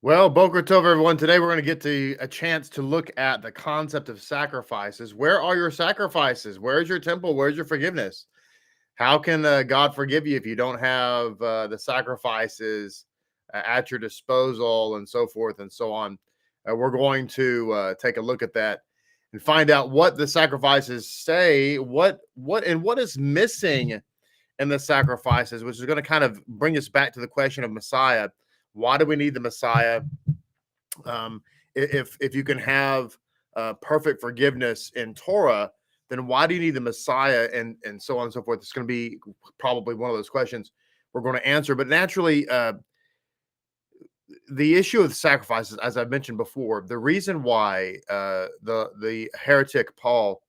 Well, Boker Tov, everyone. Today we're going to get to a chance to look at the concept of sacrifices. Where are your sacrifices? Where's your temple? Where's your forgiveness? How can God forgive you if you don't have the sacrifices at your disposal and so forth and so on? We're going to take a look at that and find out what the sacrifices say, what is missing in the sacrifices, which is going to kind of bring us back to the question of Messiah. Why do we need the Messiah? If you can have perfect forgiveness in Torah, then why do you need the Messiah, and so on and so forth? It's going to be probably one of those questions we're going to answer. But naturally, the issue of the sacrifices, as I've mentioned before, the reason why the heretic Paul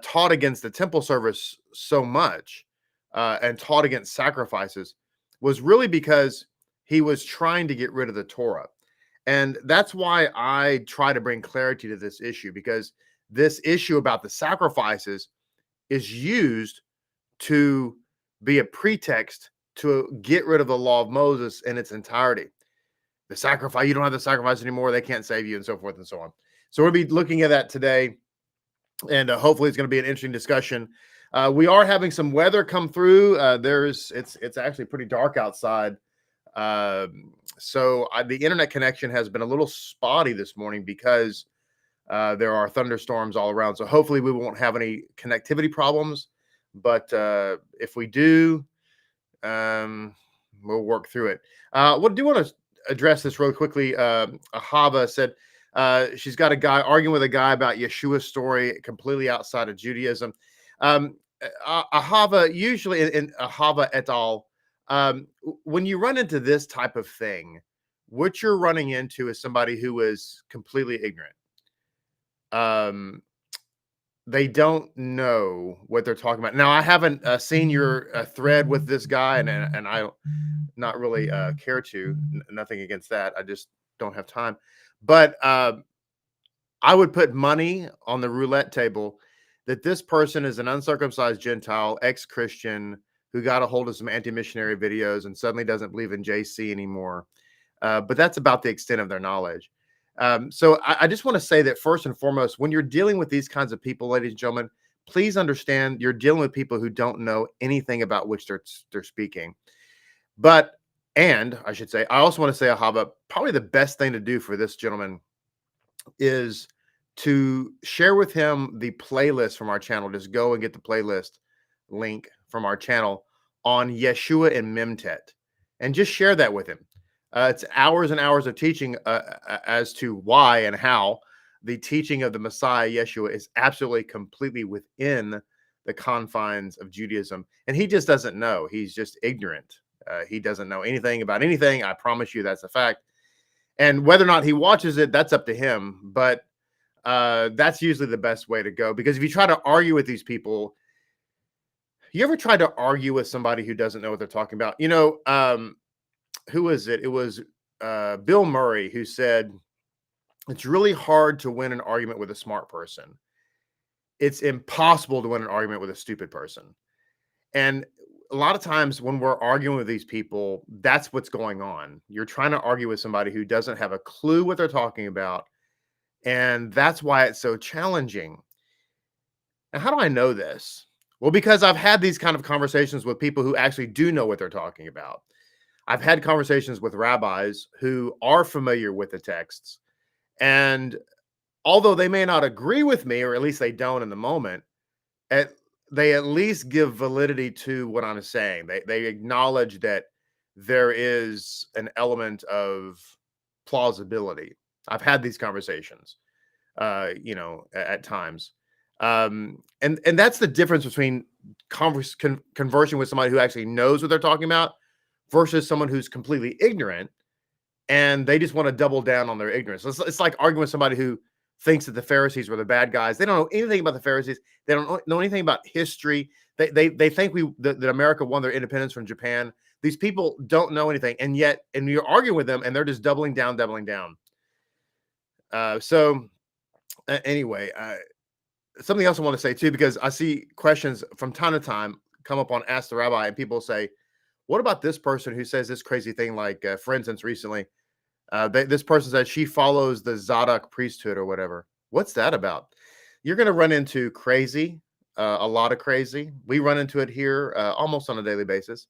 taught against the temple service so much and taught against sacrifices was really because he was trying to get rid of the Torah. And that's why I try to bring clarity to this issue, because this issue about the sacrifices is used to be a pretext to get rid of the law of Moses in its entirety. The sacrifice, you don't have the sacrifice anymore, they can't save you, and so forth and so on. So we'll be looking at that today, and hopefully it's going to be an interesting discussion. We are having some weather come through. It's actually pretty dark outside. So the internet connection has been a little spotty this morning because there are thunderstorms all around. So hopefully we won't have any connectivity problems. But if we do, we'll work through it. What do you want to address this real quickly? Ahava said she's got a guy arguing with a guy about Yeshua's story completely outside of Judaism. Ahava, usually in Ahava et al., when you run into this type of thing, what you're running into is somebody who is completely ignorant. They don't know what they're talking about. Now, I haven't seen your thread with this guy, and I not really care to. Nothing against that. I just don't have time. But I would put money on the roulette table that this person is an uncircumcised Gentile, ex-Christian, who got a hold of some anti-missionary videos and suddenly doesn't believe in JC anymore. But that's about the extent of their knowledge. So I just want to say that first and foremost, when you're dealing with these kinds of people, ladies and gentlemen, please understand you're dealing with people who don't know anything about which they're speaking. And I should say, I also want to say, Ahava, probably the best thing to do for this gentleman is to share with him the playlist from our channel. Just go and get the playlist link from our channel on Yeshua and Memtet, and just share that with him. It's hours and hours of teaching as to why and how the teaching of the Messiah, Yeshua, is absolutely completely within the confines of Judaism. And he just doesn't know. He's just ignorant. He doesn't know anything about anything. I promise you that's a fact. And whether or not he watches it, that's up to him. But that's usually the best way to go. Because if you try to argue with these people, you ever tried to argue with somebody who doesn't know what they're talking about? You know, who is it? It was Bill Murray who said, it's really hard to win an argument with a smart person. It's impossible to win an argument with a stupid person. And a lot of times when we're arguing with these people, that's what's going on. You're trying to argue with somebody who doesn't have a clue what they're talking about. And that's why it's so challenging. Now, how do I know this? Well, because I've had these kind of conversations with people who actually do know what they're talking about. I've had conversations with rabbis who are familiar with the texts. And although they may not agree with me, or at least they don't in the moment, they at least give validity to what I'm saying. They acknowledge that there is an element of plausibility. I've had these conversations, at times. And that's the difference between conversing with somebody who actually knows what they're talking about versus someone who's completely ignorant and they just want to double down on their ignorance. It's like arguing with somebody who thinks that the Pharisees were the bad guys. They don't know anything about the Pharisees. They don't know anything about history. They think that America won their independence from Japan. These people don't know anything, and you're arguing with them, and they're just doubling down. Anyway, something else I want to say too, because I see questions from time to time come up on Ask the Rabbi, and people say, what about this person who says this crazy thing? Like, for instance, recently, This person says she follows the Zadok priesthood or whatever. What's that about? You're going to run into crazy, a lot of crazy. We run into it here almost on a daily basis.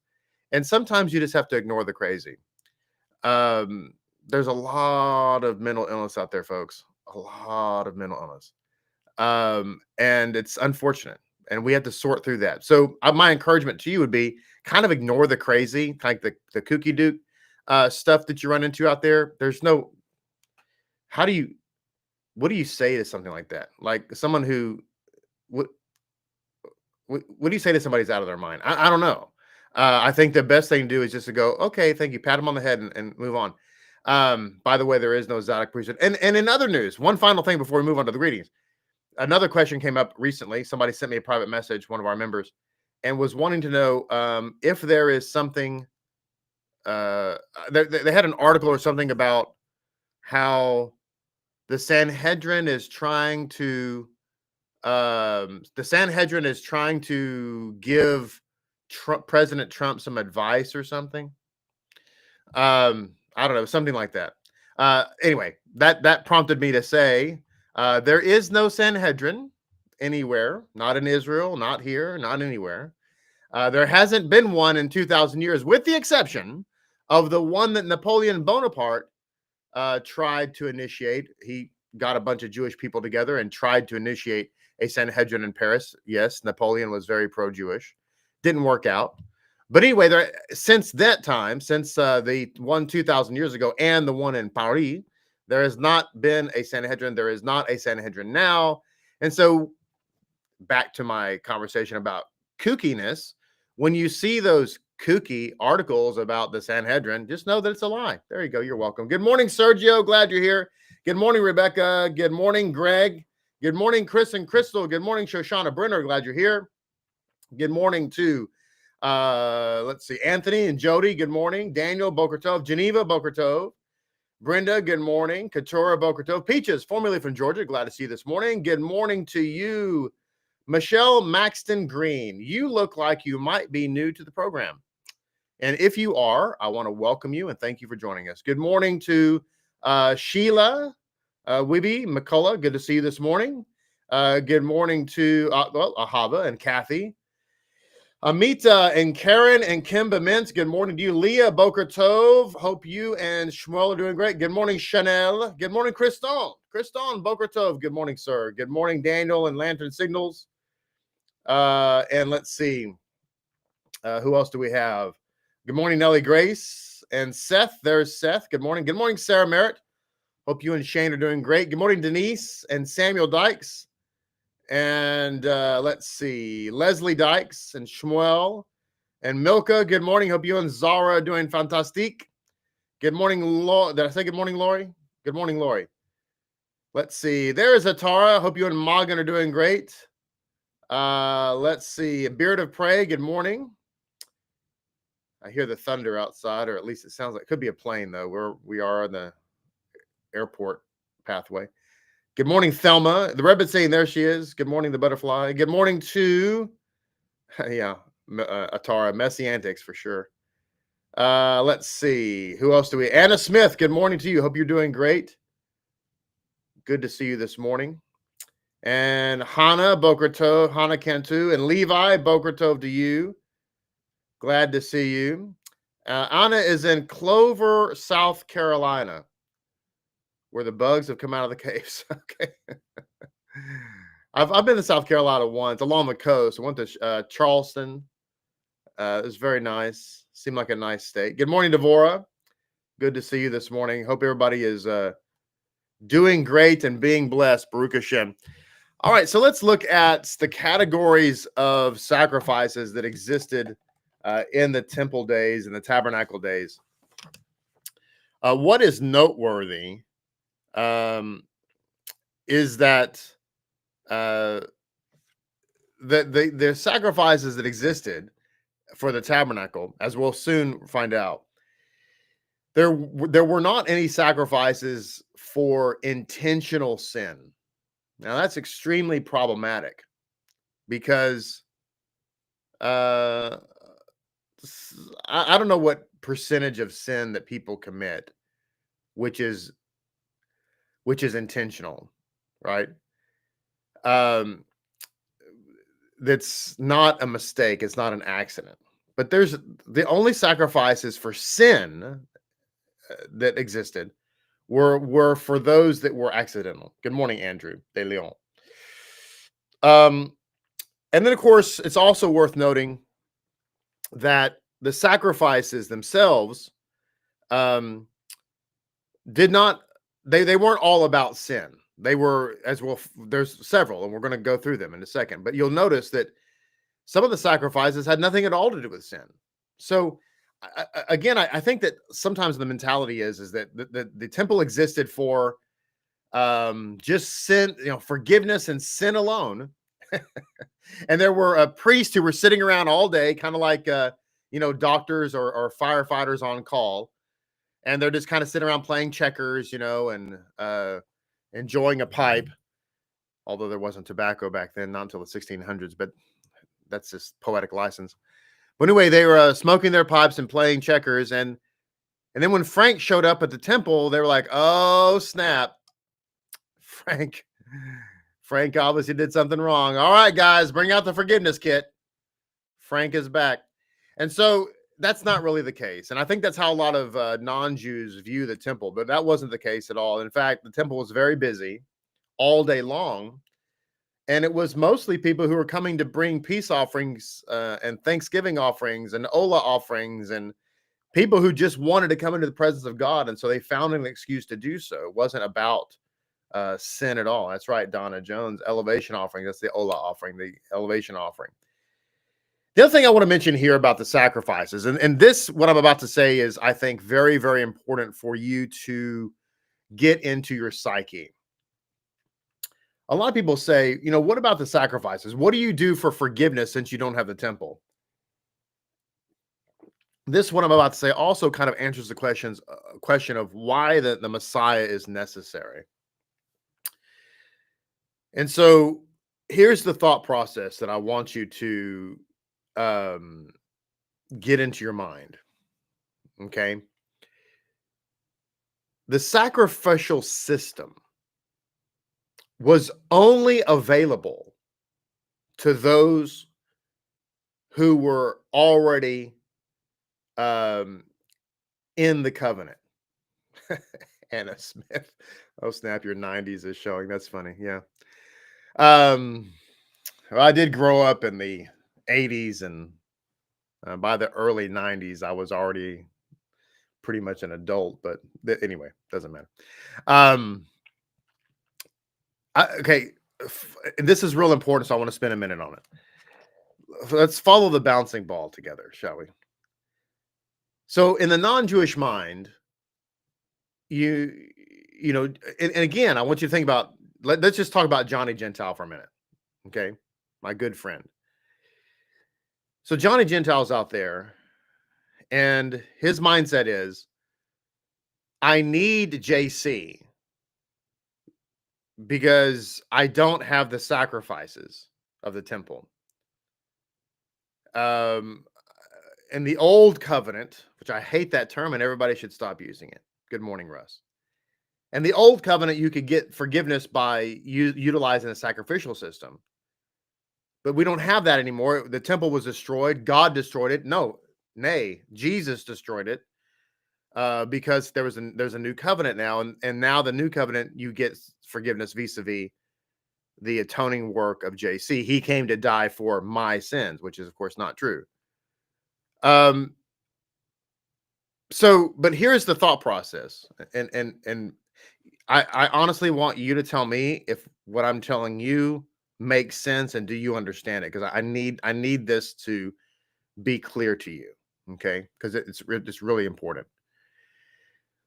And sometimes you just have to ignore the crazy. There's a lot of mental illness out there, folks. A lot of mental illness. And it's unfortunate. And we have to sort through that. So my encouragement to you would be kind of ignore the crazy, like the kooky duke stuff that you run into out there. There's no, what do you say to something like that? Like someone who, what do you say to somebody who's out of their mind? I don't know. I think the best thing to do is just to go, okay, thank you, pat them on the head and move on. By the way, there is no Zadok priesthood. And in other news, one final thing before we move on to the greetings. Another question came up recently. Somebody sent me a private message, one of our members, and was wanting to know if there is something. They had an article or something about how the Sanhedrin is trying to give President Trump some advice or something. I don't know, something like that. Anyway, that prompted me to say there is no Sanhedrin anywhere, not in Israel, not here, not anywhere. There hasn't been one in 2,000 years, with the exception of the one that Napoleon Bonaparte tried to initiate. He got a bunch of Jewish people together and tried to initiate a Sanhedrin in Paris. Yes, Napoleon was very pro-Jewish. Didn't work out. But anyway, since that time, since the one 2,000 years ago and the one in Paris, there has not been a Sanhedrin. There is not a Sanhedrin now. And so back to my conversation about kookiness, when you see those kooky articles about the Sanhedrin, just know that it's a lie. There you go. You're welcome. Good morning, Sergio. Glad you're here. Good morning, Rebecca. Good morning, Greg. Good morning, Chris and Crystal. Good morning, Shoshana Brenner. Glad you're here. Good morning to, let's see, Anthony and Jody. Good morning. Daniel, Boker Tov. Geneva, Boker Tov. Brenda, good morning. Katura, Boker Tov. Peaches, formerly from Georgia. Glad to see you this morning. Good morning to you, Michelle Maxton Green. You look like you might be new to the program. And if you are, I want to welcome you and thank you for joining us. Good morning to Sheila Wibby McCullough. Good to see you this morning. Good morning to Ahava and Kathy. Amita and Karen and Kimba Mintz. Good morning to you. Leah Boker Tov. Hope you and Shmuel are doing great. Good morning, Chanel. Good morning, Kriston. Kriston Boker Tov. Good morning, sir. Good morning, Daniel and Lantern Signals. And let's see. Who else do we have? Good morning, Nellie Grace and Seth. There's Seth. Good morning. Good morning, Sarah Merritt. Hope you and Shane are doing great. Good morning, Denise and Samuel Dykes. And let's see, Leslie Dykes and Shmuel and Milka. Good morning. Hope you and Zara are doing fantastic. Good morning, Did I say good morning, Lori? Good morning, Lori. Let's see. There's Atara. Hope you and Morgan are doing great. Let's see. Beard of Prey. Good morning. I hear the thunder outside, or at least it sounds like it could be a plane, though. We are on the airport pathway. Good morning, Thelma. The rabbit saying there she is. Good morning, the butterfly. Good morning to, Atara. Messy antics for sure. Let's see. Who else do we? Anna Smith. Good morning to you. Hope you're doing great. Good to see you this morning. And Hannah Boker Tov, Hannah Cantu, and Levi Boker Tov to you. Glad to see you. Anna is in Clover, South Carolina, where the bugs have come out of the caves. Okay. I've been to South Carolina once along the coast. I went to Charleston. It was very nice. Seemed like a nice state. Good morning, Devorah. Good to see you this morning. Hope everybody is doing great and being blessed. Baruch HaShem. All right, so let's look at the categories of sacrifices that existed in the temple days and the tabernacle days. What is noteworthy is that the sacrifices that existed for the tabernacle, as we'll soon find out, there were not any sacrifices for intentional sin. Now that's extremely problematic because I don't know what percentage of sin that people commit which is intentional, right? Um, that's not a mistake. It's not an accident. But there's the only sacrifices for sin that existed were for those that were accidental. Good morning, Andrew De Leon. And then, of course, it's also worth noting that the sacrifices themselves did not, they weren't all about sin. They were, as well, there's several, and we're going to go through them in a second. But you'll notice that some of the sacrifices had nothing at all to do with sin. So, I think that sometimes the mentality is that the temple existed for just sin, forgiveness and sin alone. And there were priests who were sitting around all day, kind of like doctors or firefighters on call, and they're just kind of sitting around playing checkers, and enjoying a pipe. Although there wasn't tobacco back then, not until the 1600s, but that's just poetic license. But anyway, they were smoking their pipes and playing checkers, and then when Frank showed up at the temple, they were like, "Oh snap, Frank obviously did something wrong. All right, guys, bring out the forgiveness kit. Frank is back." And so that's not really the case. And I think that's how a lot of non-Jews view the temple, but that wasn't the case at all. In fact, the temple was very busy all day long. And it was mostly people who were coming to bring peace offerings and Thanksgiving offerings and Ola offerings, and people who just wanted to come into the presence of God. And so they found an excuse to do so. It wasn't about sin at all. That's right, Donna Jones. Elevation offering. That's the Ola offering, the elevation offering. The other thing I want to mention here about the sacrifices, and this, what I'm about to say, is, I think, very, very important for you to get into your psyche. A lot of people say, what about the sacrifices? What do you do for forgiveness since you don't have the temple? This, what I'm about to say, also kind of answers the question of why the Messiah is necessary. And so here's the thought process that I want you to get into your mind. Okay. The sacrificial system was only available to those who were already in the covenant. Anna Smith. Oh, snap, your 90s is showing. That's funny. Yeah. Well, I did grow up in the 80s, and by the early 90s, I was already pretty much an adult, but anyway, doesn't matter. Okay, this is real important, so I want to spend a minute on it. Let's follow the bouncing ball together, shall we? So in the non-Jewish mind, and again, I want you to think about, let's just talk about Johnny Gentile for a minute. Okay, my good friend. So Johnny Gentile's out there, and his mindset is, I need JC because I don't have the sacrifices of the temple. In the old covenant, which I hate that term and everybody should stop using it. Good morning, Russ. And the old covenant, you could get forgiveness by utilizing a sacrificial system. But we don't have that anymore. The temple was destroyed. God destroyed it. Nay, Jesus destroyed it because there's a new covenant now. And now the new covenant, you get forgiveness vis-a-vis the atoning work of JC. He came to die for my sins, which is, of course, not true. But here's the thought process. And I honestly want you to tell me if what I'm telling you makes sense and do you understand it? Because I need this to be clear to you, okay? Because it's really important.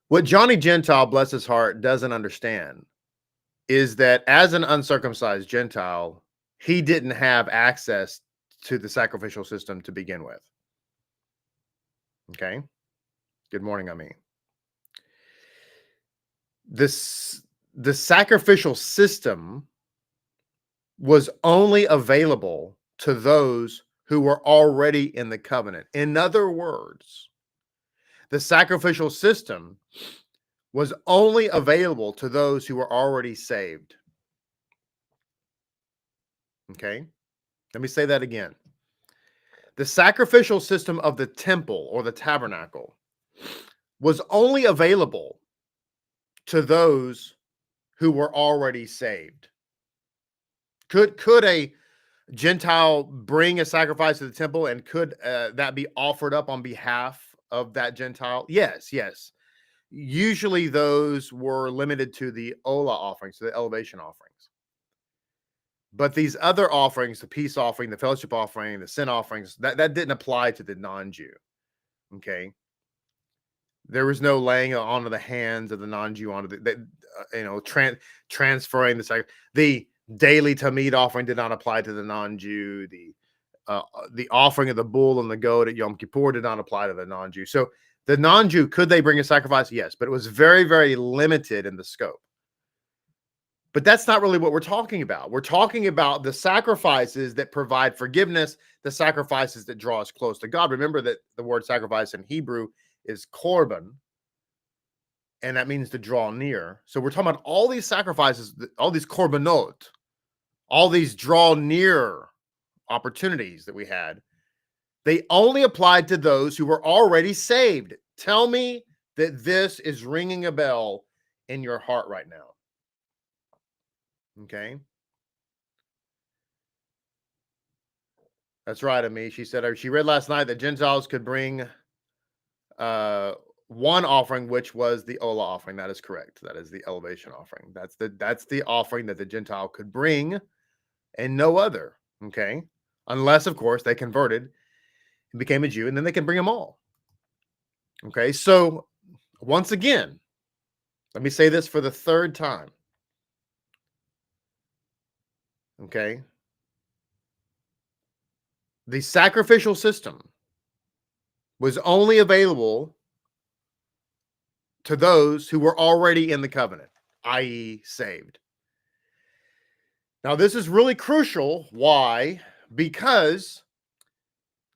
What Johnny Gentile, bless his heart, doesn't understand is that as an uncircumcised Gentile, he didn't have access to the sacrificial system to begin with. Okay? Good morning, Ammi. The sacrificial system was only available to those who were already in the covenant. In other words, the sacrificial system was only available to those who were already saved. Okay? Let me say that again. The sacrificial system of the temple or the tabernacle was only available to those who were already saved. Could a Gentile bring a sacrifice to the temple, and could that be offered up on behalf of that Gentile? Yes. Usually those were limited to the Ola offerings, the elevation offerings. But these other offerings, the peace offering, the fellowship offering, the sin offerings, that didn't apply to the non-Jew. Okay. There was no laying onto the hands of the non-Jew onto transferring the sacrifice. The daily Tamid offering did not apply to the non-Jew. The offering of the bull and the goat at Yom Kippur did not apply to the non-Jew. So the non-Jew, could they bring a sacrifice? Yes, but it was very, very limited in the scope. But that's not really what we're talking about. We're talking about the sacrifices that provide forgiveness, the sacrifices that draw us close to God. Remember that the word sacrifice in Hebrew is korban, and that means to draw near. So we're talking about all these sacrifices, all these korbanot, all these draw near opportunities that we had. They only applied to those who were already saved. Tell me that this is ringing a bell in your heart right now. Okay. That's right, Ami. She said she read last night that Gentiles could bring one offering, which was the Ola offering. That is correct. That is the elevation offering. That's the offering that the Gentile could bring, and no other. Okay. Unless, of course, they converted and became a Jew, and then they can bring them all. Okay. So once again, let me say this for the third time. Okay. The sacrificial system was only available to those who were already in the covenant, i.e., saved. Now, this is really crucial. Why? Because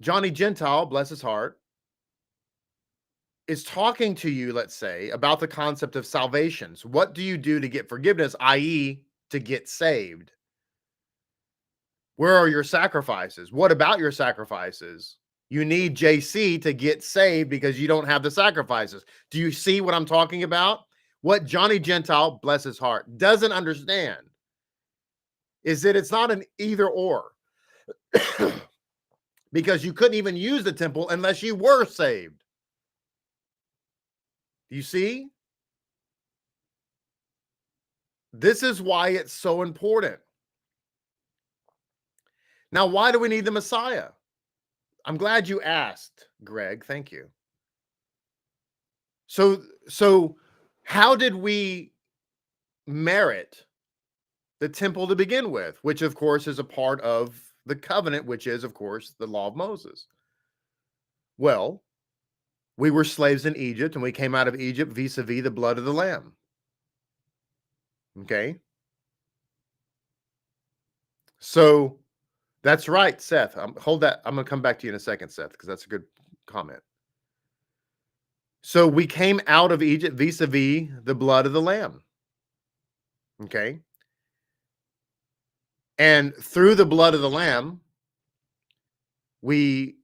Johnny Gentile, bless his heart, is talking to you, let's say, about the concept of salvation. So what do you do to get forgiveness, i.e., to get saved? Where are your sacrifices? What about your sacrifices? You need JC to get saved because you don't have the sacrifices. Do you see what I'm talking about? What Johnny Gentile, bless his heart, doesn't understand is that it's not an either or. Because you couldn't even use the temple unless you were saved. Do you see? This is why it's so important. Now, why do we need the Messiah? I'm glad you asked, Greg. Thank you. So how did we merit the temple to begin with, which, of course, is a part of the covenant, which is, of course, the law of Moses? Well, we were slaves in Egypt, and we came out of Egypt vis-a-vis the blood of the Lamb. Okay? So that's right, Seth. Hold that. I'm going to come back to you in a second, Seth, because that's a good comment. So we came out of Egypt vis-a-vis the blood of the Lamb. Okay? And through the blood of the Lamb, we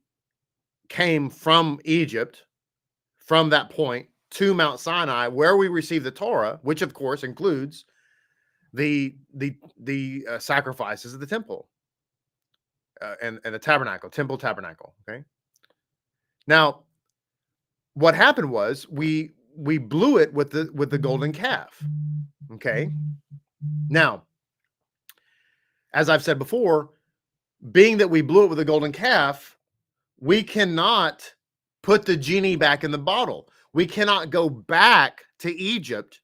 came from Egypt, from that point, to Mount Sinai, where we received the Torah, which, of course, includes the sacrifices of the temple. And the tabernacle, temple tabernacle. Okay. Now, what happened was we blew it with the golden calf. Okay. Now, as I've said before, being that we blew it with the golden calf, we cannot put the genie back in the bottle. We cannot go back to Egypt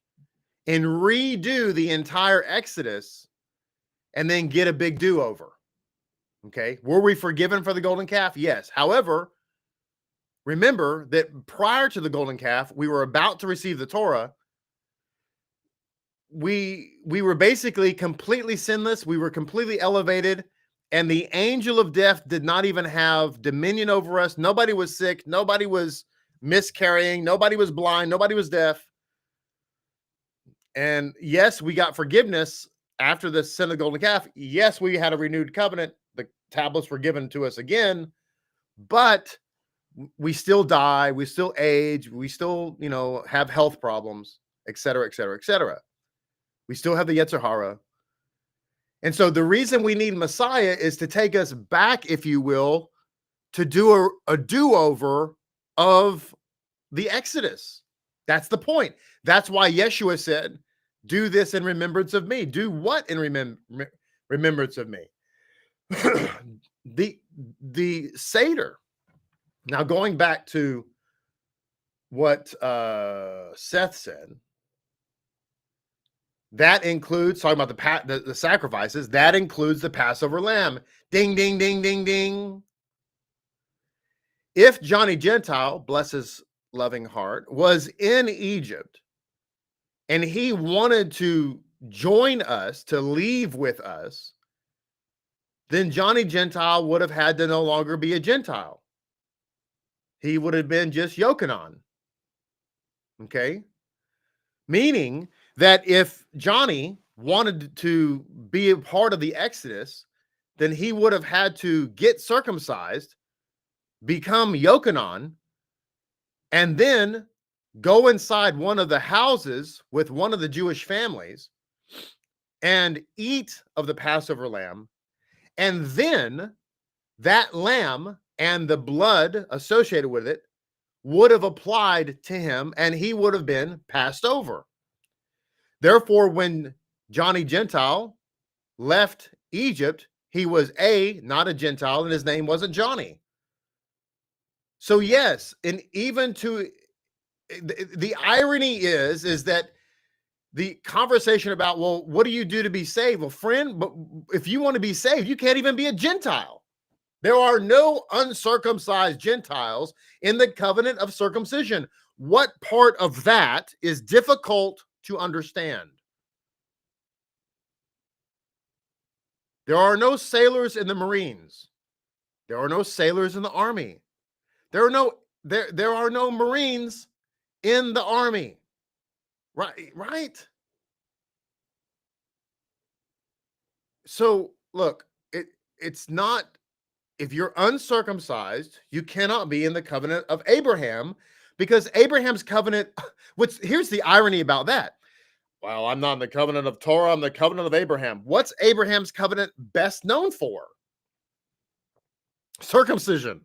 and redo the entire Exodus and then get a big do-over. Okay. Were we forgiven for the golden calf? Yes. However, remember that prior to the golden calf, we were about to receive the Torah. We were basically completely sinless. We were completely elevated, and the angel of death did not even have dominion over us. Nobody was sick. Nobody was miscarrying. Nobody was blind. Nobody was deaf. And yes, we got forgiveness after the sin of the golden calf. Yes, we had a renewed covenant. The tablets were given to us again, but we still die. We still age. We still, have health problems, et cetera, et cetera, et cetera. We still have the Yetzer Hara. And so the reason we need Messiah is to take us back, if you will, to do a do-over of the Exodus. That's the point. That's why Yeshua said, do this in remembrance of me. Do what in remembrance of me? the Seder. Now, going back to what Seth said, that includes, talking about the sacrifices, that includes the Passover lamb. Ding, ding, ding, ding, ding. If Johnny Gentile, bless his loving heart, was in Egypt and he wanted to join us, to leave with us, then Johnny Gentile would have had to no longer be a Gentile. He would have been just Yochanan. Okay? Meaning that if Johnny wanted to be a part of the Exodus, then he would have had to get circumcised, become Yochanan, and then go inside one of the houses with one of the Jewish families and eat of the Passover lamb. And then that lamb and the blood associated with it would have applied to him and he would have been passed over. Therefore, when Johnny Gentile left Egypt, he was not a Gentile, and his name wasn't Johnny. So yes, and even to the irony is that the conversation about, well, what do you do to be saved? Well, friend, but if you want to be saved, you can't even be a Gentile. There are no uncircumcised Gentiles in the covenant of circumcision. What part of that is difficult to understand? There are no sailors in the Marines. There are no sailors in the Army. There are no Marines in the Army. Right? So look, it's not, if you're uncircumcised, you cannot be in the covenant of Abraham, because Abraham's covenant, here's the irony about that. Well, I'm not in the covenant of Torah, I'm the covenant of Abraham. What's Abraham's covenant best known for? Circumcision.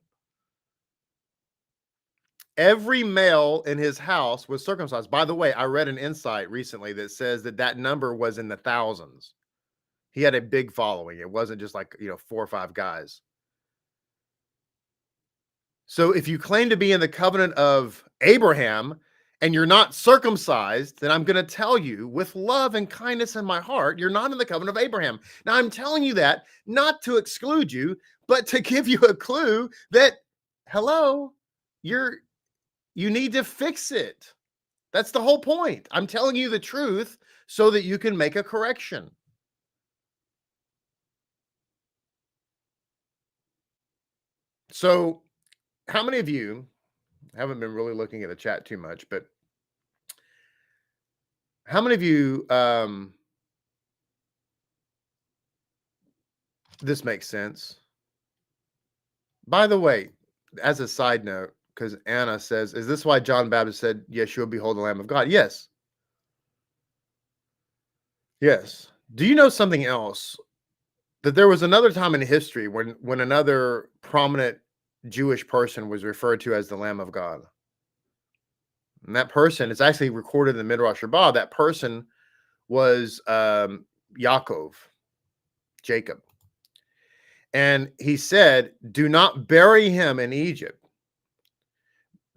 Every male in his house was circumcised. By the way, I read an insight recently that says that number was in the thousands. He had a big following. It wasn't just like, 4 or 5 guys. So if you claim to be in the covenant of Abraham and you're not circumcised, then I'm going to tell you with love and kindness in my heart, you're not in the covenant of Abraham. Now, I'm telling you that not to exclude you, but to give you a clue that, hello, you need to fix it. That's the whole point. I'm telling you the truth so that you can make a correction. So, how many of you, I haven't been really looking at the chat too much, but how many of you, this makes sense? By the way, as a side note, because Anna says, is this why John Baptist said, Yeshua, behold the Lamb of God? Yes. Yes. Do you know something else? That there was another time in history when another prominent Jewish person was referred to as the Lamb of God. And that person, it's actually recorded in the Midrash Rabbah, that person was Yaakov, Jacob. And he said, do not bury him in Egypt.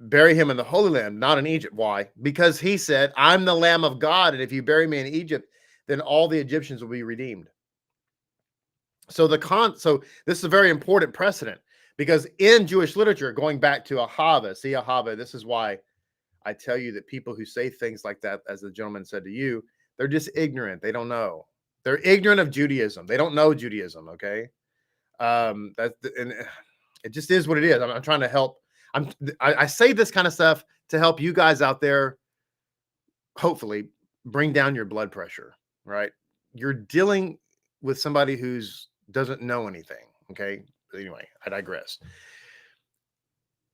Bury him in the Holy Land, not in Egypt. Why? Because he said, I'm the Lamb of God, and if you bury me in Egypt, then all the Egyptians will be redeemed. So so this is a very important precedent, because in Jewish literature, going back to Ahavat, this is why I tell you that people who say things like that, as the gentleman said to you, they're just ignorant. They don't know. They're ignorant of Judaism. They don't know Judaism. Okay. And it just is what it is. I'm trying to help. I say this kind of stuff to help you guys out there, hopefully, bring down your blood pressure, right? You're dealing with somebody who's doesn't know anything. Okay. Anyway, I digress.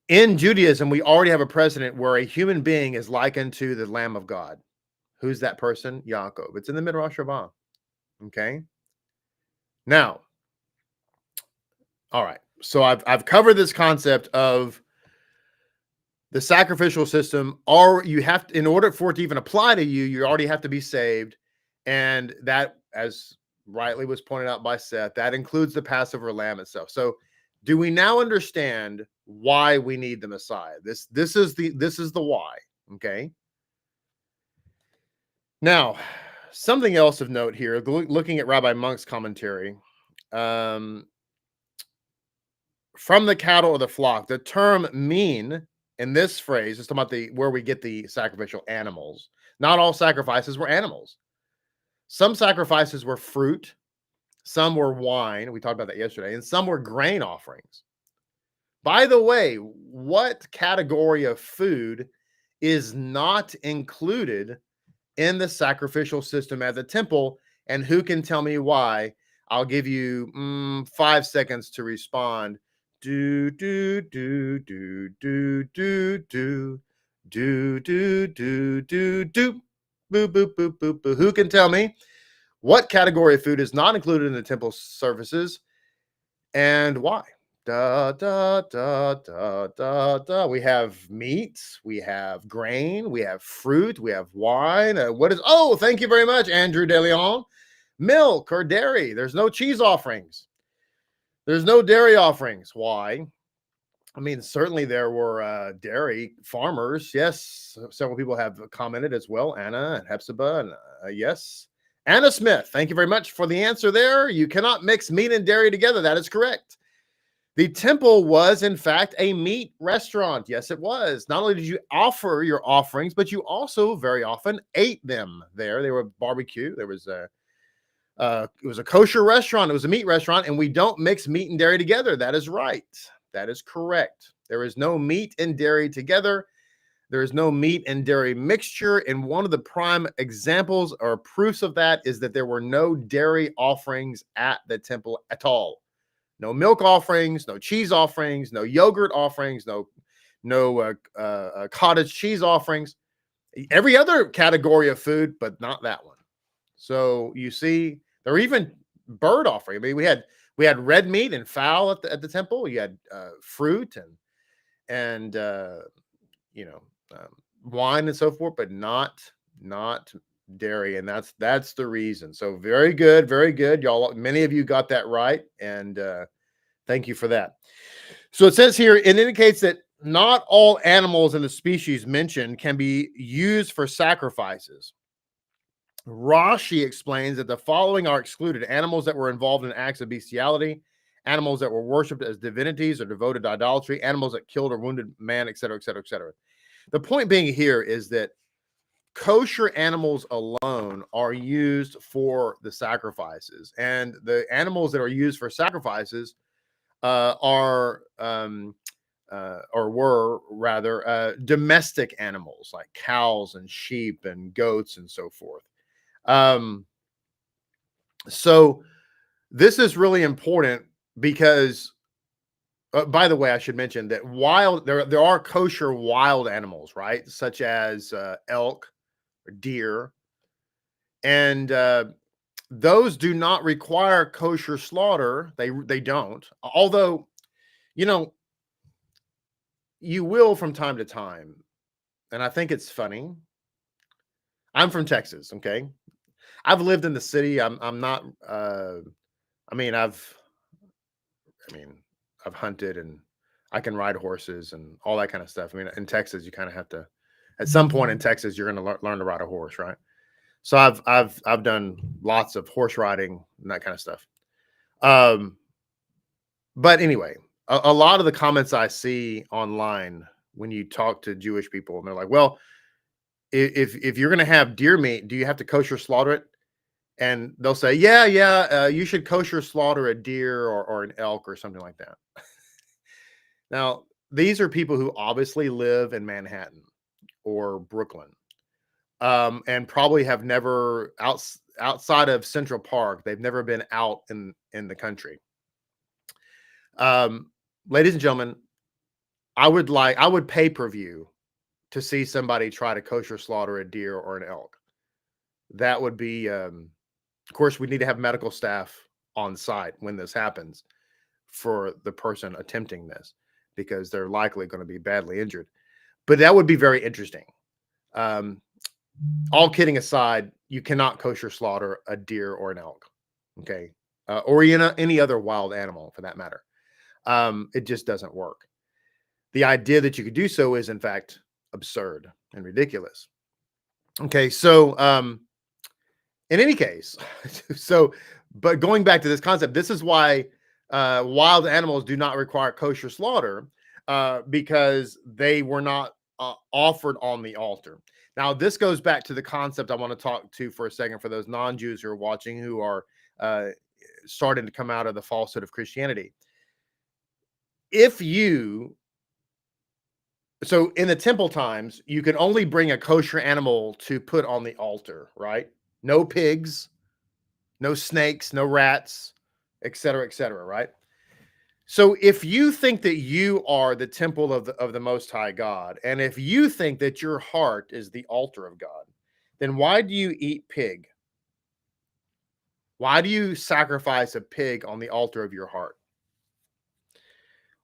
In Judaism, we already have a precedent where a human being is likened to the Lamb of God. Who's that person? Yaakov. It's in the Midrash Rabbah. Okay. Now, all right. So I've covered this concept of the sacrificial system. Or you have to, in order for it to even apply to you, you already have to be saved, and that, as rightly was pointed out by Seth, that includes the Passover lamb itself. So, do we now understand why we need the Messiah? This is the why. Okay. Now, something else of note here, looking at Rabbi Monk's commentary, from the cattle or the flock, the term mean in this phrase is talking about where we get the sacrificial animals. Not all sacrifices were animals. Some sacrifices were fruit, some were wine. We talked about that yesterday, and some were grain offerings. By the way, what category of food is not included in the sacrificial system at the temple, and who can tell me why? I'll give you 5 seconds to respond. Do do do do do do do do do do do do. Boo boo boo boo boo. Who can tell me what category of food is not included in the temple services and why? Da da da da da da. We have meat, we have grain, we have fruit, we have wine. What is? Oh, thank you very much, Andrew De Leon. Milk or dairy. There's no cheese offerings. There's no dairy offerings. Why? I mean, certainly there were dairy farmers. Yes, several people have commented as well. Anna and Hepzibah, and yes. Anna Smith, thank you very much for the answer there. You cannot mix meat and dairy together. That is correct. The temple was, in fact, a meat restaurant. Yes, it was. Not only did you offer your offerings, but you also very often ate them there. They were barbecue. There was it was a kosher restaurant. It was a meat restaurant, and we don't mix meat and dairy together. That is right. That is correct. There is no meat and dairy together. There is no meat and dairy mixture. And one of the prime examples or proofs of that is that there were no dairy offerings at the temple at all. No milk offerings, no cheese offerings, no yogurt offerings, no cottage cheese offerings. Every other category of food, but not that one. So you see, there were even bird offering. I mean, we had red meat and fowl at the temple. You had fruit and wine and so forth, but not dairy, and that's the reason. So very good, y'all. Many of you got that right, and thank you for that. So it says here, it indicates that not all animals in the species mentioned can be used for sacrifices. Rashi explains that the following are excluded: animals that were involved in acts of bestiality, animals that were worshipped as divinities or devoted to idolatry, animals that killed or wounded man, etc., etc., etc. The point being here is that kosher animals alone are used for the sacrifices, and the animals that are used for sacrifices are or were rather domestic animals like cows and sheep and goats and so forth. So this is really important because, by the way, I should mention that there are kosher wild animals, right? Such as elk or deer, and those do not require kosher slaughter. They don't. Although, you will from time to time, and I think it's funny. I'm from Texas, okay? I've lived in the city. I'm not. I've hunted and I can ride horses and all that kind of stuff. I mean, in Texas, you kind of have to. At some point in Texas, you're going to learn to ride a horse, right? So I've done lots of horse riding and that kind of stuff. But anyway, a lot of the comments I see online when you talk to Jewish people, and they're like, "Well, if you're going to have deer meat, do you have to kosher slaughter it?" And they'll say, "Yeah, you should kosher slaughter a deer or an elk or something like that." Now, these are people who obviously live in Manhattan or Brooklyn and probably have never outside of Central Park. They've never been out in the country. Ladies and gentlemen, I would pay per view to see somebody try to kosher slaughter a deer or an elk. That would be, of course, we need to have medical staff on site when this happens for the person attempting this, because they're likely going to be badly injured. But that would be very interesting. All kidding aside, you cannot kosher slaughter a deer or an elk, okay, or any other wild animal for that matter. It just doesn't work. The idea that you could do so is, in fact, absurd and ridiculous. Okay, so in any case, but going back to this concept, this is why wild animals do not require kosher slaughter, because they were not offered on the altar. Now, this goes back to the concept I want to talk to for a second for those non-Jews who are watching, who are starting to come out of the falsehood of Christianity. So in the temple times, you could only bring a kosher animal to put on the altar, right? No pigs, no snakes, no rats, etc., right? So if you think that you are the temple of the Most High God, and if you think that your heart is the altar of God, then why do you eat pig? Why do you sacrifice a pig on the altar of your heart?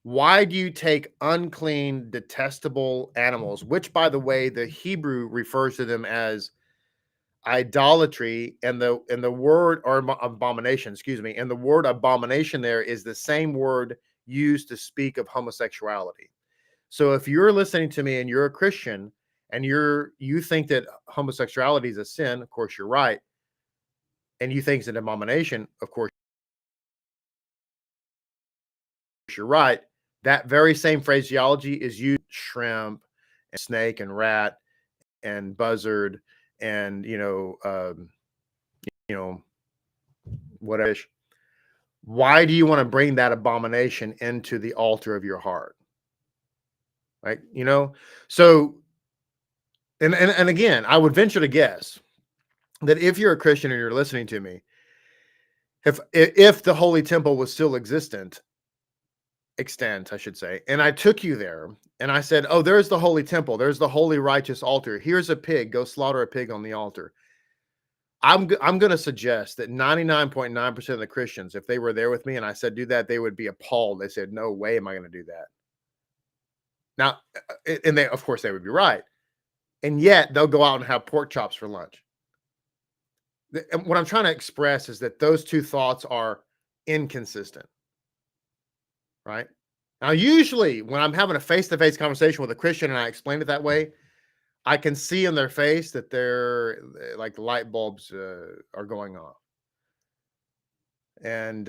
Why do you take unclean, detestable animals, which, by the way, the Hebrew refers to them as idolatry, and the word, or abomination, and the word abomination there is the same word used to speak of homosexuality. So if you're listening to me and you're a Christian and you think that homosexuality is a sin, of course you're right, and you think it's an abomination, of course you're right. That very same phraseology is used shrimp and snake and rat and buzzard and whatever. Why do you want to bring that abomination into the altar of your heart? Right? So and again, I would venture to guess that if you're a Christian and you're listening to me, if the Holy Temple was still extant, I should say, and I took you there and I said, oh, there's the Holy Temple, there's the holy righteous altar, here's a pig, go slaughter a pig on the altar. I'm going to suggest that 99.9% of the Christians, if they were there with me and I said do that, they would be appalled. They said, no way am I going to do that. Now, and they, of course, they would be right. And yet they'll go out and have pork chops for lunch. And what I'm trying to express is that those two thoughts are inconsistent. Right? Now, usually when I'm having a face-to-face conversation with a Christian and I explain it that way, I can see in their face that they're like the light bulbs are going off. And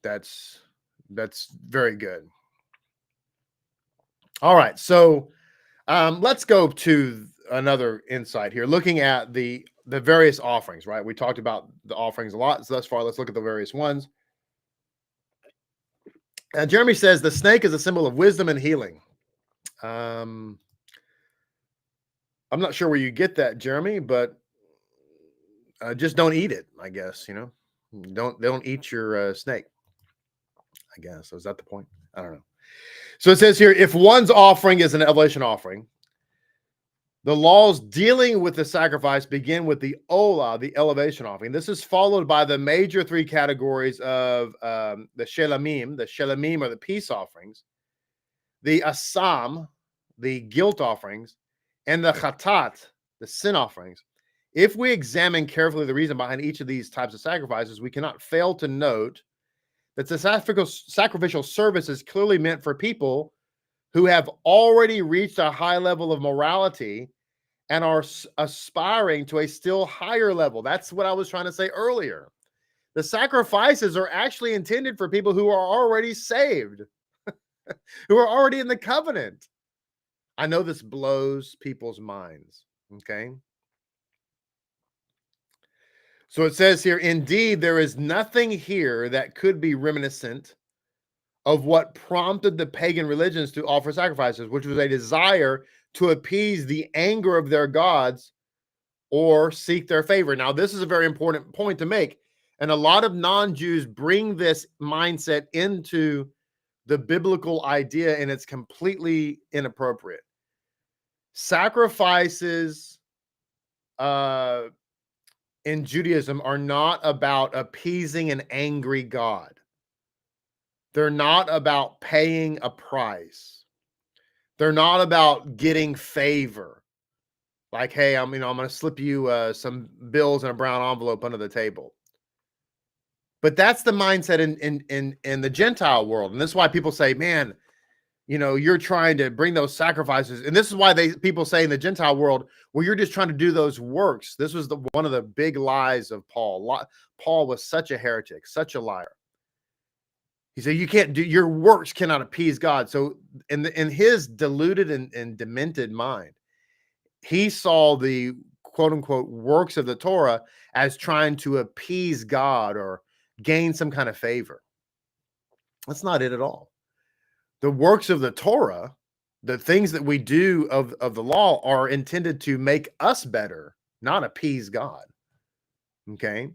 that's very good. All right. So let's go to another insight here, looking at the various offerings, right? We talked about the offerings a lot thus far. Let's look at the various ones. Jeremy says the snake is a symbol of wisdom and healing. I'm not sure where you get that, Jeremy, but just don't eat it, I guess. Don't eat your snake, I guess. So is that the point? I don't know. So it says here, if one's offering is an elevation offering, the laws dealing with the sacrifice begin with the olah, the elevation offering. This is followed by the major three categories of the shelamim. The shelamim are the peace offerings, the asam, the guilt offerings, and the chatat, the sin offerings. If we examine carefully the reason behind each of these types of sacrifices, we cannot fail to note that the sacrificial service is clearly meant for people who have already reached a high level of morality and are aspiring to a still higher level. That's what I was trying to say earlier. The sacrifices are actually intended for people who are already saved, who are already in the covenant. I know this blows people's minds, okay? So it says here, indeed, there is nothing here that could be reminiscent of what prompted the pagan religions to offer sacrifices, which was a desire to appease the anger of their gods or seek their favor. Now, this is a very important point to make. And a lot of non-Jews bring this mindset into the biblical idea, and it's completely inappropriate. Sacrifices in Judaism are not about appeasing an angry God. They're not about paying a price. They're not about getting favor. Like, hey, I'm going to slip you some bills in a brown envelope under the table. But that's the mindset in the Gentile world. And this is why people say, man, you're trying to bring those sacrifices. And this is why people say in the Gentile world, well, you're just trying to do those works. This was one of the big lies of Paul. Paul was such a heretic, such a liar. He said, you can't do, your works cannot appease God. So in his deluded and demented mind, he saw the quote unquote works of the Torah as trying to appease God or gain some kind of favor. That's not it at all. The works of the Torah, the things that we do of the law, are intended to make us better, not appease God. Okay.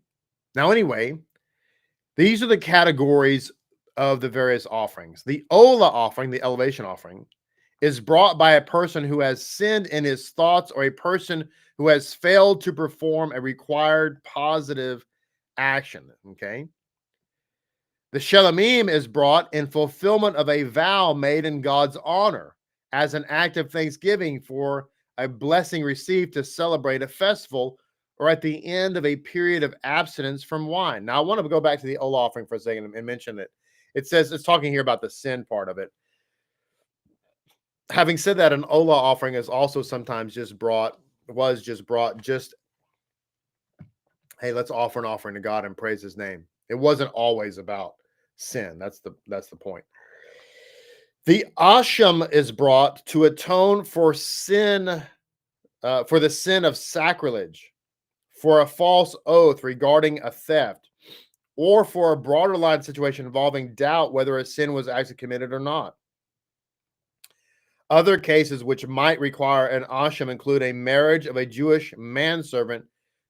Now, anyway, these are the categories of the various offerings. The Ola offering, the elevation offering, is brought by a person who has sinned in his thoughts or a person who has failed to perform a required positive action. Okay. The Shelamim is brought in fulfillment of a vow made in God's honor as an act of thanksgiving for a blessing received to celebrate a festival or at the end of a period of abstinence from wine. Now, I want to go back to the Ola offering for a second and mention it. It says it's talking here about the sin part of it. Having said that, an Ola offering is also sometimes just brought, hey, let's offer an offering to God and praise his name. It wasn't always about sin. That's the point. The asham is brought to atone for sin, for the sin of sacrilege, for a false oath regarding a theft, or for a broader line situation involving doubt whether a sin was actually committed or not. Other cases which might require an asham include a marriage of a Jewish manservant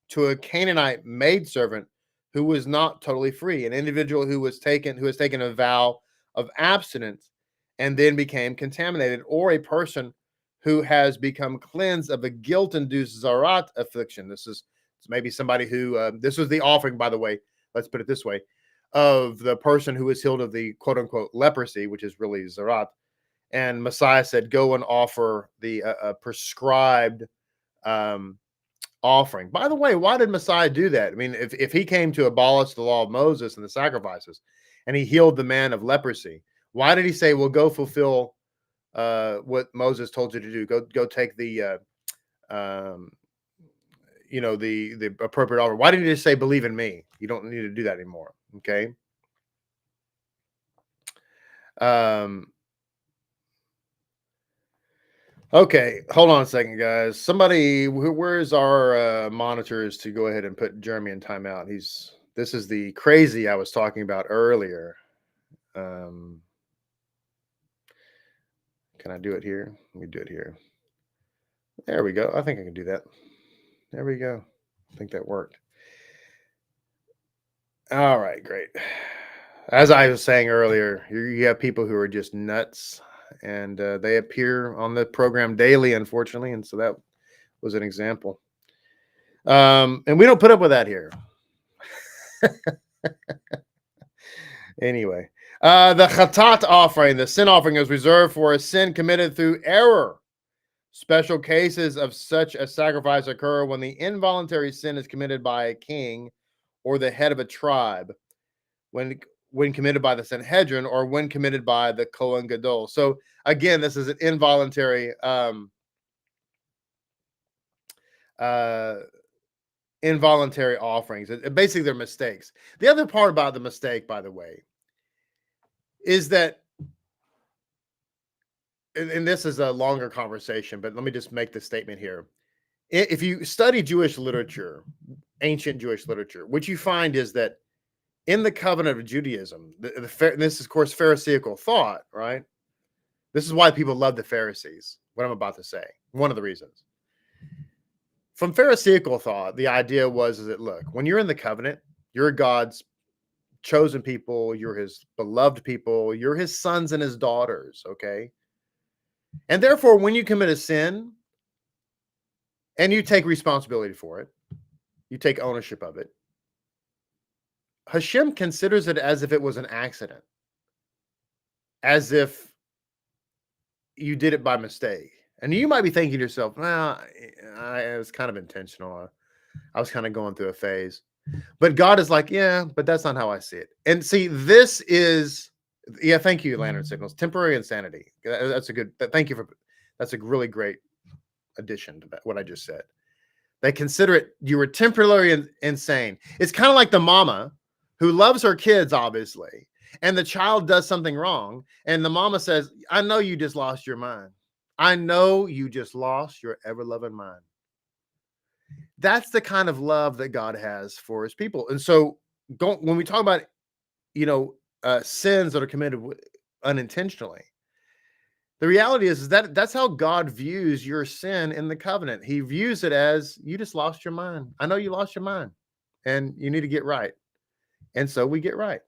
to a Canaanite maidservant who was not totally free, an individual who has taken a vow of abstinence and then became contaminated, or a person who has become cleansed of a guilt-induced zarat affliction. This is maybe somebody who, this was the offering, by the way, let's put it this way, of the person who was healed of the quote-unquote leprosy, which is really zarat. And Messiah said, go and offer the prescribed offering. By the way, why did Messiah do that? I mean, if he came to abolish the law of Moses and the sacrifices, and he healed the man of leprosy, why did he say, well, go fulfill what Moses told you to do? Go take the the appropriate offer. Why didn't he just say, believe in me? You don't need to do that anymore. Okay. Okay, hold on a second, guys. Somebody, where's our monitors to go ahead and put Jeremy in timeout? This is the crazy I was talking about earlier. Can I do it here? Let me do it here. There we go. I think I can do that. There we go. I think that worked. All right, great. As I was saying earlier, you have people who are just nuts, and they appear on the program daily, unfortunately, and so that was an example. And we don't put up with that here. Anyway, the chatat offering, the sin offering, is reserved for a sin committed through error. Special cases of such a sacrifice occur when the involuntary sin is committed by a king or the head of a tribe, when committed by the Sanhedrin, or when committed by the Kohen Gadol. So again, this is an involuntary involuntary offerings. Basically, they're mistakes. The other part about the mistake, by the way, is that, and this is a longer conversation, but let me just make this statement here. If you study Jewish literature, ancient Jewish literature, what you find is that in the covenant of Judaism, this is, of course, Pharisaical thought, right? This is why people love the Pharisees, what I'm about to say. One of the reasons. from Pharisaical thought, the idea was is that, look, when you're in the covenant, you're God's chosen people, you're his beloved people, you're his sons and his daughters, okay? And therefore, when you commit a sin and you take responsibility for it, you take ownership of it, HaShem considers it as if it was an accident, as if you did it by mistake. And you might be thinking to yourself, well, it was kind of intentional. I was kind of going through a phase. But God is like, yeah, but that's not how I see it. And see, this is, yeah, thank you, Lantern Signals. Temporary insanity. That's a good, thank you for, that's a really great addition to what I just said. They consider it, you were temporarily insane. It's kind of like the mama who loves her kids, obviously, and the child does something wrong. And the mama says, I know you just lost your mind. I know you just lost your ever-loving mind. That's the kind of love that God has for his people. And so when we talk about, sins that are committed unintentionally, the reality is that that's how God views your sin in the covenant. He views it as you just lost your mind. I know you lost your mind and you need to get right. And so we get right.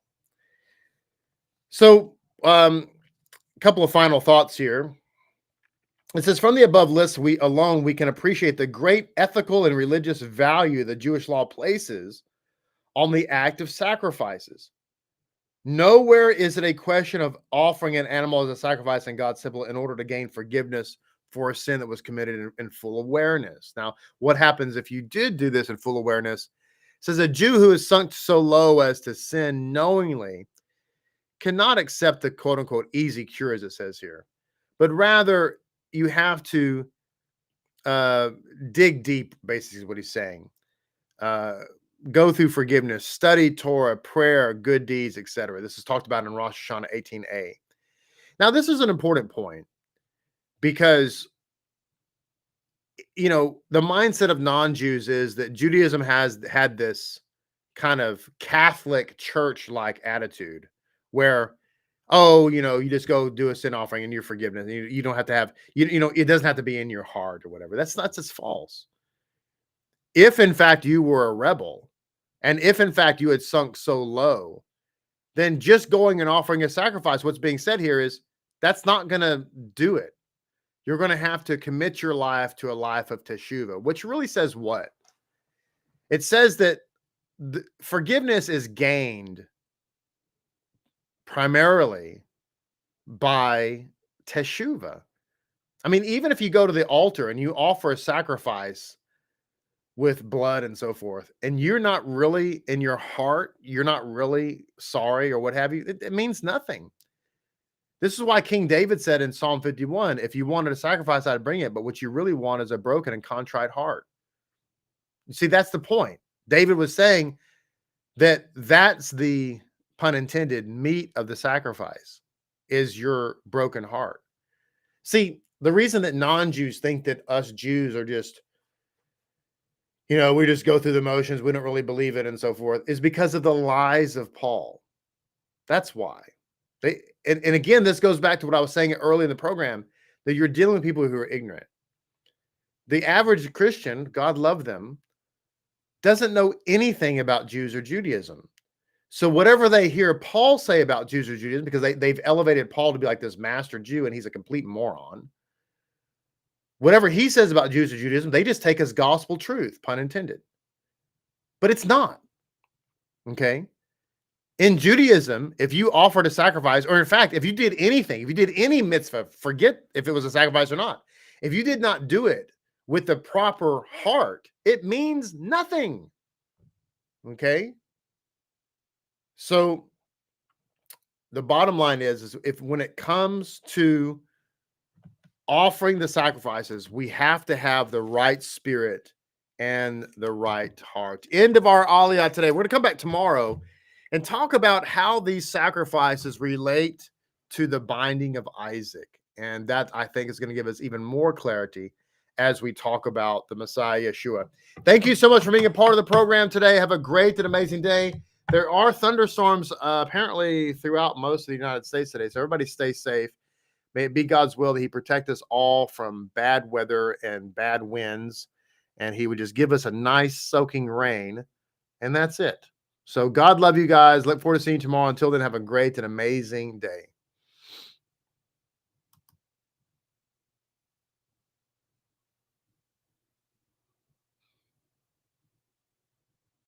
So a couple of final thoughts here. It says, from the above list, we can appreciate the great ethical and religious value the Jewish law places on the act of sacrifices. Nowhere is it a question of offering an animal as a sacrifice in God's temple in order to gain forgiveness for a sin that was committed in full awareness. Now, what happens if you did do this in full awareness? It says a Jew who is sunk so low as to sin knowingly cannot accept the quote unquote easy cure, as it says here, but rather you have to dig deep, basically is what he's saying. Go through forgiveness, study Torah, prayer, good deeds, etc. This is talked about in Rosh Hashanah 18a. Now, this is an important point because, the mindset of non-Jews is that Judaism has had this kind of Catholic church-like attitude where, you just go do a sin offering and you're forgiven. You don't have to have, it doesn't have to be in your heart or whatever. That's just false. If in fact you were a rebel, and if in fact you had sunk so low, then just going and offering a sacrifice, what's being said here is that's not going to do it. You're going to have to commit your life to a life of teshuvah, which really says what? It says that forgiveness is gained primarily by teshuvah. I mean, even if you go to the altar and you offer a sacrifice with blood and so forth, and you're not really in your heart, you're not really sorry or what have you, it means nothing. This is why King David said in Psalm 51, if you wanted a sacrifice, I'd bring it, but what you really want is a broken and contrite heart. You see, that's the point. David was saying that that's the, pun intended, meat of the sacrifice is your broken heart. See, the reason that non-Jews think that us Jews are just, we just go through the motions, we don't really believe it and so forth, is because of the lies of Paul. That's why. And again, this goes back to what I was saying early in the program, that you're dealing with people who are ignorant. The average Christian, God love them, doesn't know anything about Jews or Judaism. So whatever they hear Paul say about Jews or Judaism, because they've elevated Paul to be like this master Jew and he's a complete moron. Whatever he says about Jews or Judaism, they just take as gospel truth, pun intended. But it's not. Okay? In Judaism, if you offered a sacrifice, or in fact, if you did anything, if you did any mitzvah, forget if it was a sacrifice or not. If you did not do it with the proper heart, it means nothing. Okay? So the bottom line is if when it comes to offering the sacrifices, we have to have the right spirit and the right heart. End of our Aliyah today. We're going to come back tomorrow and talk about how these sacrifices relate to the binding of Isaac. And that, I think, is going to give us even more clarity as we talk about the Messiah, Yeshua. Thank you so much for being a part of the program today. Have a great and amazing day. There are thunderstorms apparently throughout most of the United States today, so everybody stay safe. May it be God's will that he protect us all from bad weather and bad winds. and he would just give us a nice soaking rain, and that's it. So God love you guys. Look forward to seeing you tomorrow. Until then, have a great and amazing day.